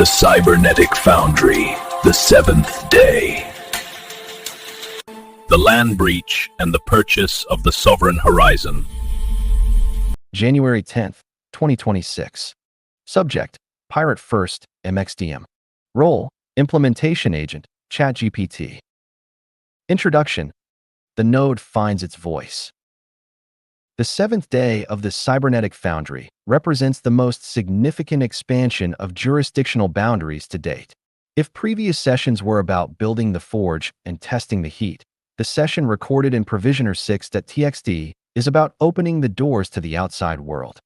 The Cybernetic Foundry, the seventh day. The land breach and the purchase of the Sovereign Horizon. January 10th, 2026. Subject: Pirate First, MXDM. Role: Implementation Agent, ChatGPT. Introduction: The node finds its voice. The seventh day of the Cybernetic Foundry represents the most significant expansion of jurisdictional boundaries to date. If previous sessions were about building the forge and testing the heat, the session recorded in Provisioner 6.txt is about opening the doors to the outside world.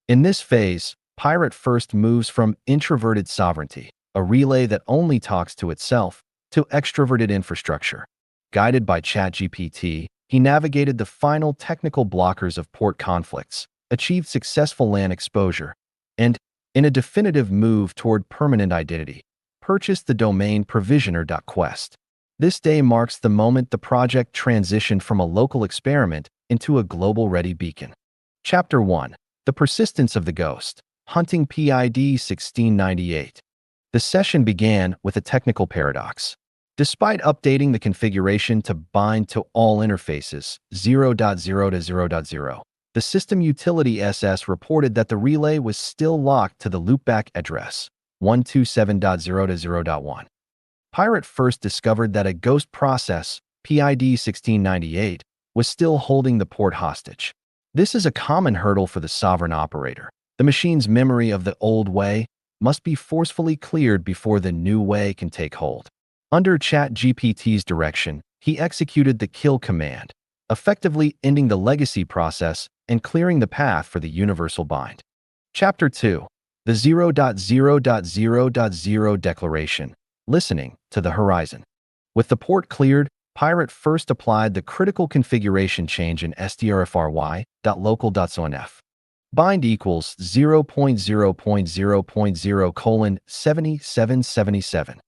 In this phase, Pirate First moves from introverted sovereignty, a relay that only talks to itself, to extroverted infrastructure. Guided by ChatGPT, he navigated the final technical blockers of port conflicts, achieved successful LAN exposure, and, in a definitive move toward permanent identity, purchased the domain provisioner.quest. This day marks the moment the project transitioned from a local experiment into a global-ready beacon. Chapter 1. The Persistence of the Ghost. Hunting PID 1698. The session began with a technical paradox. Despite updating the configuration to bind to all interfaces 0.0 to 0.0, the system utility SS reported that the relay was still locked to the loopback address 127.0 to 0.1. Pirate First discovered that a ghost process, PID 1698, was still holding the port hostage. This is a common hurdle for the sovereign operator. The machine's memory of the old way must be forcefully cleared before the new way can take hold. Under ChatGPT's direction, he executed the kill command, effectively ending the legacy process and clearing the path for the universal bind. Chapter 2. The 0.0.0.0 Declaration. Listening to the Horizon. With the port cleared, Pirate First applied the critical configuration change in strfry.local.sonf. Bind equals 0.0.0.0:7777.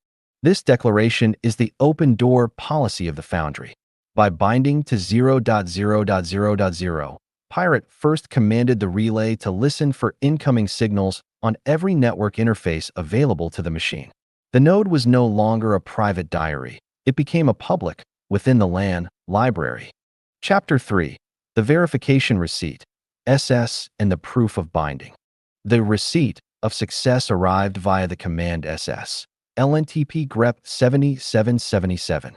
This declaration is the open-door policy of the Foundry. By binding to 0.0.0.0, Pirate First commanded the relay to listen for incoming signals on every network interface available to the machine. The node was no longer a private diary. It became a public, within the LAN, library. Chapter 3. The Verification Receipt, SS, and the Proof of Binding. The receipt of success arrived via the command SS. LNTP grep 7777.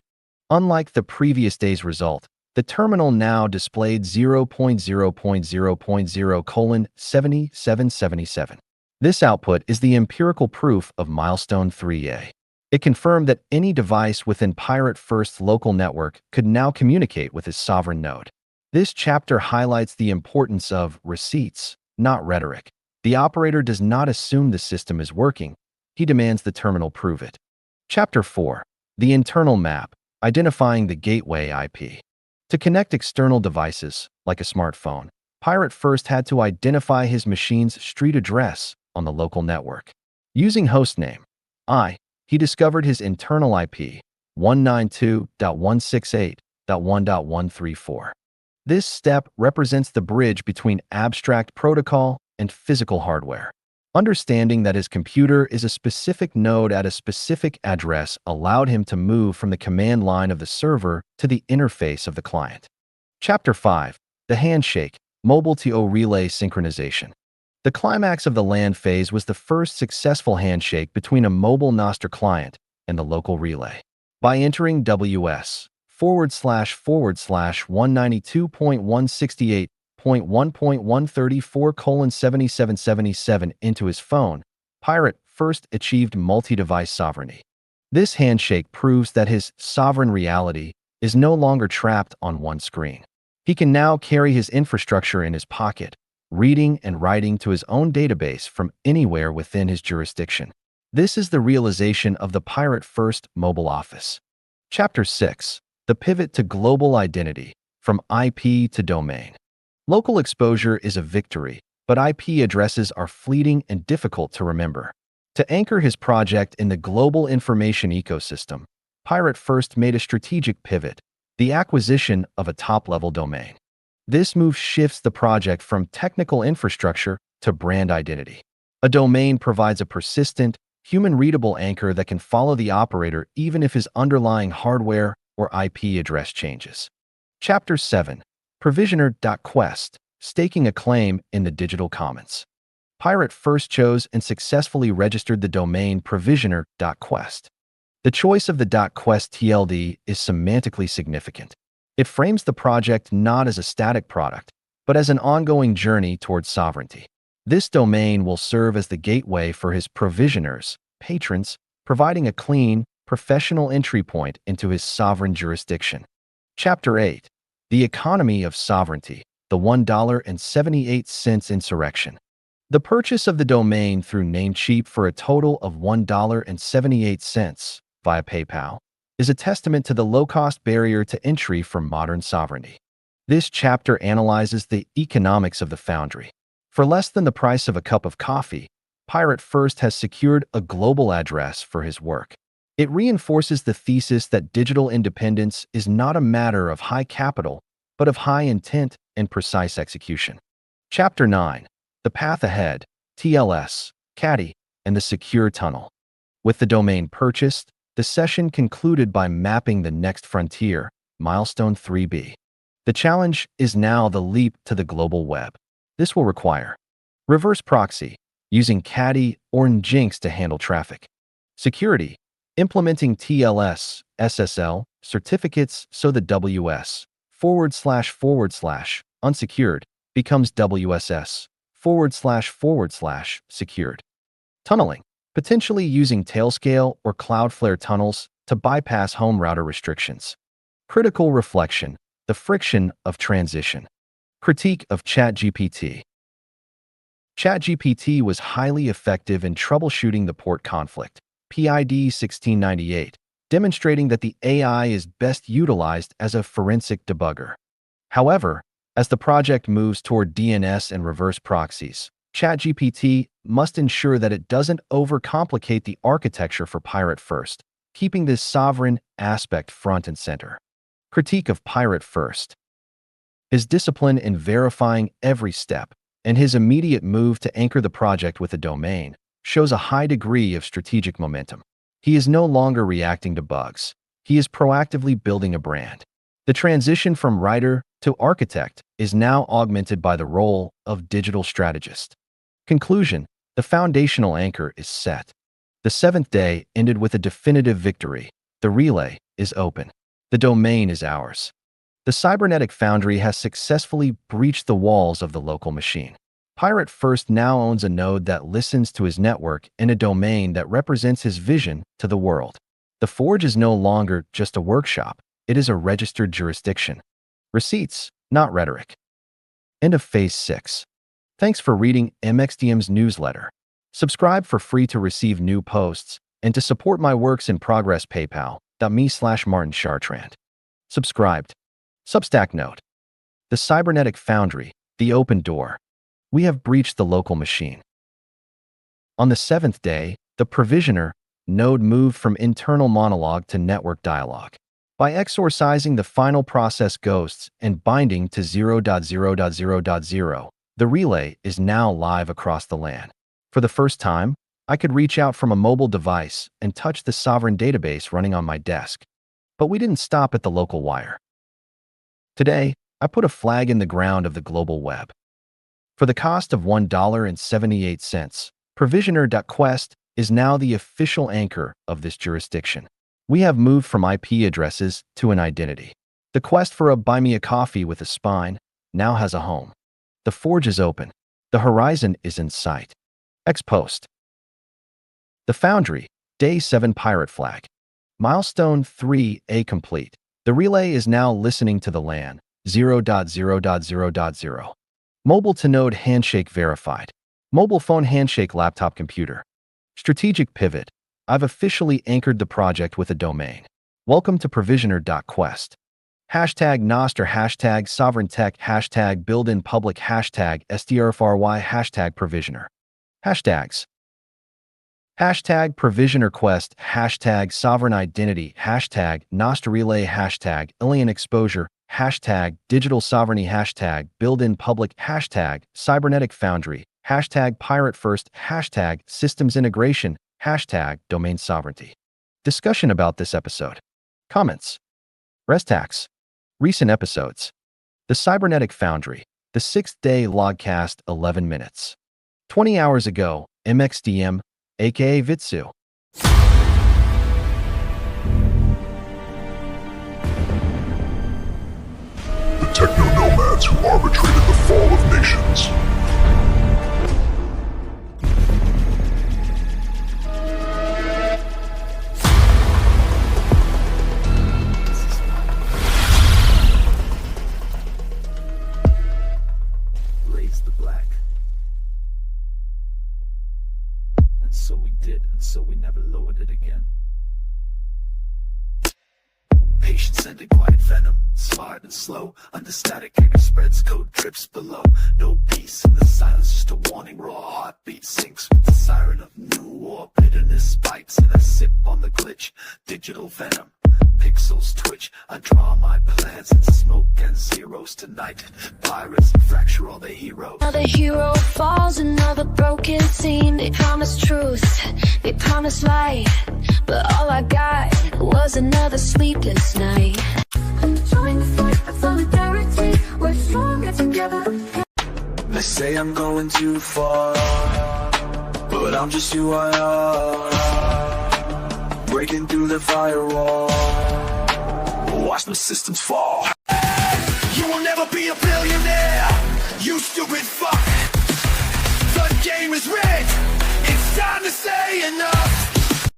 Unlike the previous day's result, the terminal now displayed 0.0.0.0:7777. This output is the empirical proof of Milestone 3A. It confirmed that any device within Pirate First's local network could now communicate with his sovereign node. This chapter highlights the importance of receipts, not rhetoric. The operator does not assume the system is working. He demands the terminal prove it. Chapter 4. The Internal Map, Identifying the Gateway IP. To connect external devices, like a smartphone, Pirate First had to identify his machine's street address on the local network. Using hostname I, he discovered his internal IP, 192.168.1.134. This step represents the bridge between abstract protocol and physical hardware. Understanding that his computer is a specific node at a specific address allowed him to move from the command line of the server to the interface of the client. Chapter 5. The Handshake, Mobile-to Relay Synchronization. The climax of the LAN phase was the first successful handshake between a mobile Nostr client and the local relay. By entering WS//192.168.1.134:7777 into his phone, Pirate First achieved multi-device sovereignty. This handshake proves that his sovereign reality is no longer trapped on one screen. He can now carry his infrastructure in his pocket, reading and writing to his own database from anywhere within his jurisdiction. This is the realization of the Pirate First mobile office. Chapter 6. The Pivot to Global Identity, from IP to Domain. Local exposure is a victory, but IP addresses are fleeting and difficult to remember. To anchor his project in the global information ecosystem, Pirate First made a strategic pivot, the acquisition of a top-level domain. This move shifts the project from technical infrastructure to brand identity. A domain provides a persistent, human-readable anchor that can follow the operator even if his underlying hardware or IP address changes. Chapter 7. Provisioner.quest, staking a claim in the digital commons. Pirate first chose and successfully registered the domain provisioner.quest. The choice of the .quest TLD is semantically significant. It frames the project not as a static product, but as an ongoing journey towards sovereignty. This domain will serve as the gateway for his provisioners, patrons, providing a clean, professional entry point into his sovereign jurisdiction. Chapter 8. The Economy of Sovereignty, the $1.78 insurrection. The purchase of the domain through Namecheap for a total of $1.78 via PayPal is a testament to the low-cost barrier to entry for modern sovereignty. This chapter analyzes the economics of the Foundry. For less than the price of a cup of coffee, Pirate First has secured a global address for his work. It reinforces the thesis that digital independence is not a matter of high capital, but of high intent and precise execution. Chapter 9. The Path Ahead, TLS, Caddy, and the Secure Tunnel. With the domain purchased, the session concluded by mapping the next frontier, Milestone 3B. The challenge is now the leap to the global web. This will require reverse proxy, using Caddy or Nginx to handle traffic. Security, implementing TLS, SSL, certificates so the WS // unsecured becomes WSS / secured. Tunneling, potentially using Tailscale or Cloudflare tunnels to bypass home router restrictions. Critical reflection, the friction of transition. Critique of ChatGPT. ChatGPT was highly effective in troubleshooting the port conflict, PID 1698, demonstrating that the AI is best utilized as a forensic debugger. However, as the project moves toward DNS and reverse proxies, ChatGPT must ensure that it doesn't overcomplicate the architecture for Pirate First, keeping this sovereign aspect front and center. Critique of Pirate First. His discipline in verifying every step and his immediate move to anchor the project with a domain shows a high degree of strategic momentum. He is no longer reacting to bugs. He is proactively building a brand. The transition from writer to architect is now augmented by the role of digital strategist. Conclusion: the foundational anchor is set. The seventh day ended with a definitive victory. The relay is open. The domain is ours. The Cybernetic Foundry has successfully breached the walls of the local machine. Pirate First now owns a node that listens to his network and a domain that represents his vision to the world. The Forge is no longer just a workshop. It is a registered jurisdiction. Receipts, not rhetoric. End of Phase 6. Thanks for reading MXDM's newsletter. Subscribe for free to receive new posts and to support my works in progress. PayPal.me/Martin Chartrand. Subscribed. Substack note. The Cybernetic Foundry, the open door. We have breached the local machine. On the seventh day, the provisioner node moved from internal monologue to network dialogue. By exorcising the final process ghosts and binding to 0.0.0.0, the relay is now live across the LAN. For the first time, I could reach out from a mobile device and touch the sovereign database running on my desk. But we didn't stop at the local wire. Today, I put a flag in the ground of the global web. For the cost of $1.78, Provisioner.quest is now the official anchor of this jurisdiction. We have moved from IP addresses to an identity. The quest for a buy me a coffee with a spine now has a home. The Forge is open. The horizon is in sight. Ex-post. The Foundry, Day 7 Pirate Flag. Milestone 3A complete. The relay is now listening to the LAN, 0.0.0.0. Mobile to node handshake verified. Mobile phone handshake laptop computer. Strategic pivot. I've officially anchored the project with a domain. Welcome to Provisioner.quest. Hashtag Nostr, hashtag Sovereign Tech, hashtag Build in Public, hashtag STRFRY, hashtag Provisioner. Hashtags. Hashtag Provisioner Quest, hashtag Sovereign Identity, hashtag Nostr Relay, hashtag Alien Exposure, hashtag Digital Sovereignty, hashtag Build in Public, hashtag Cybernetic Foundry, hashtag Pirate First, hashtag Systems Integration, Hashtag domain sovereignty. Discussion about this episode. Comments. Res tax. Recent episodes. The Cybernetic Foundry. The 6th day Vlogcast 11 minutes. 20 hours ago, MXDM, aka Vitsu. The techno-nomads who arbitrated the fall of nations. Blaze the black. And so we did, and so we never lowered it again. Patient sending quiet venom, smart and slow. Under static, anger spreads, code drips below. No peace in the silence, just a warning. Raw heartbeat sinks with the siren of new war. Bitterness bites and I sip on the glitch. Digital venom, pixels twitch. I draw my plans in smoke and zeros tonight. Pirates fracture all the heroes. Another hero falls, another broken scene. They promised truth, they promised light, but all I got was another sleepless night. I'm trying to fight for solidarity. We're stronger together. They say I'm going too far, but I'm just who I am. Breaking through the firewall, watch the systems fall. You will never be a billionaire, you stupid fuck. The game is rigged, it's time to say enough.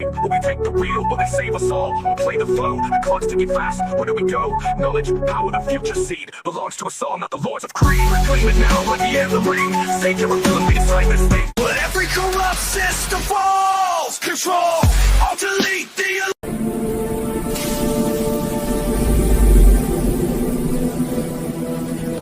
Will we take the wheel? Will they save us all? We'll play the flow, the clock's ticking fast. Where do we go? Knowledge, power, the future seed belongs to us all, not the lords of greed. Reclaim it now like the anthem ring. Save your ability inside this thing. But every corrupt system falls. Control, alternate the